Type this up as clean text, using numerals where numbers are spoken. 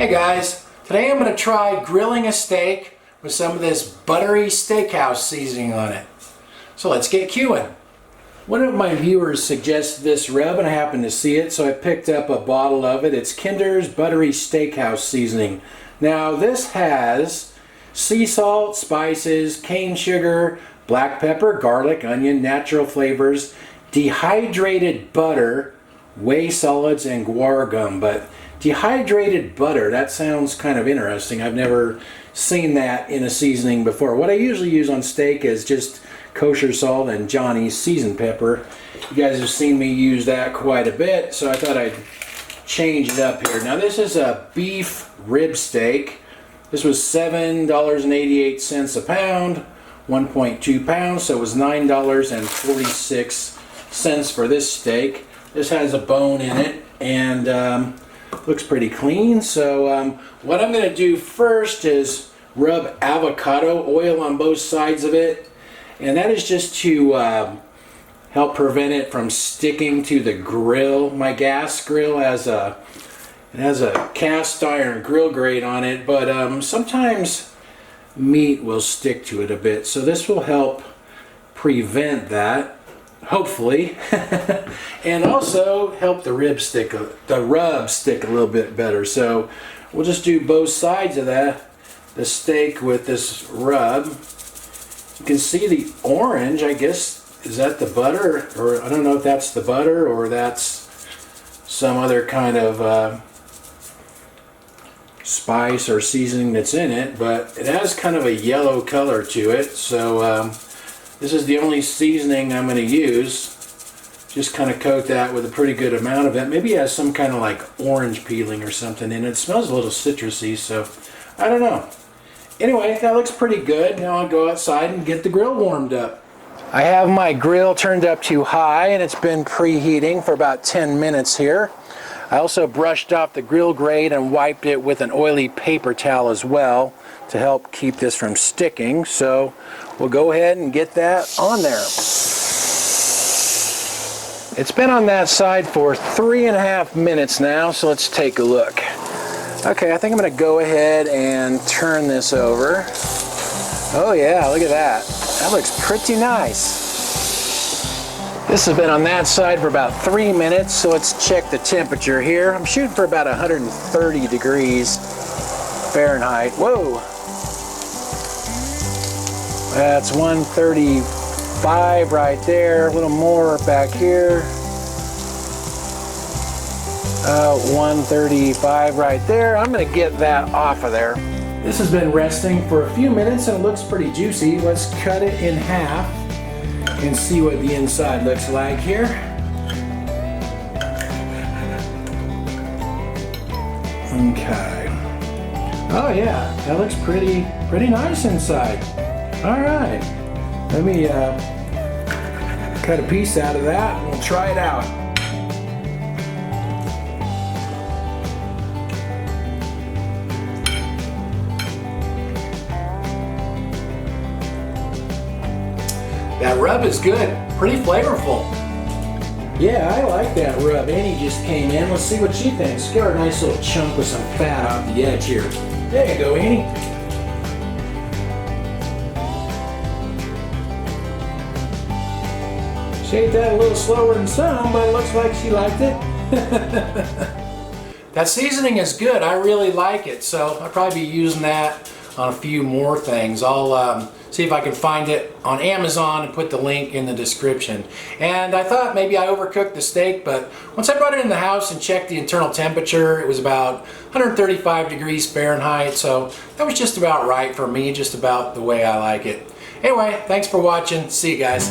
Hey guys, today I'm going to try grilling a steak with some of this Buttery Steakhouse seasoning on it. So let's get queuing. One of my viewers suggested this rub and I happened to see it, so I picked up a bottle of it. It's Kinder's Buttery Steakhouse seasoning. Now this has sea salt, spices, cane sugar, black pepper, garlic, onion, natural flavors, dehydrated butter, whey solids, and guar gum. But dehydrated butter, that sounds kind of interesting. I've never seen that in a seasoning before. What I usually use on steak is just kosher salt and Johnny's seasoned pepper. You guys have seen me use that quite a bit, so I thought I'd change it up here. Now this is a beef rib steak. This was $7.88 a pound, 1.2 pounds, so it was $9.46 for this steak. This has a bone in it and looks pretty clean. So what I'm going to do first is rub avocado oil on both sides of it, and that is just to help prevent it from sticking to the grill. My gas grill has a cast iron grill grate on it, but sometimes meat will stick to it a bit, so this will help prevent that, hopefully, and also help the rub stick a little bit better. So we'll just do both sides of the steak with this rub. You can see the orange, I guess, is that the butter? Or I don't know if that's the butter or that's some other kind of spice or seasoning that's in it, but it has kind of a yellow color to it. So this is the only seasoning I'm going to use. Just kind of coat that with a pretty good amount of it. Maybe it has some kind of like orange peeling or something in it. It smells a little citrusy, so I don't know. Anyway, that looks pretty good. Now I'll go outside and get the grill warmed up. I have my grill turned up to high and it's been preheating for about 10 minutes here. I also brushed off the grill grate and wiped it with an oily paper towel as well to help keep this from sticking. So we'll go ahead and get that on there. It's been on that side for 3.5 minutes now, so let's take a look. Okay, I think I'm going to go ahead and turn this over. Oh yeah, look at that. That looks pretty nice. This has been on that side for about 3 minutes, so let's check the temperature here. I'm shooting for about 130 degrees Fahrenheit. Whoa! That's 135 right there. A little more back here. 135 right there. I'm going to get that off of there. This has been resting for a few minutes and it looks pretty juicy. Let's cut it in half and see what the inside looks like here. Okay. Oh yeah, that looks pretty nice inside. All right. Let me cut a piece out of that and we'll try it out. That rub is good, pretty flavorful. Yeah, I like that rub. Annie just came in. Let's see what she thinks. Give her a nice little chunk with some fat off the edge here. There you go, Annie. She ate that a little slower than some, but it looks like she liked it. That seasoning is good. I really like it, so I'll probably be using that on a few more things. I'll see if I can find it on Amazon and put the link in the description. And I thought maybe I overcooked the steak, but once I brought it in the house and checked the internal temperature, it was about 135 degrees Fahrenheit, so that was just about right for me, just about the way I like it. Anyway, thanks for watching. See you guys.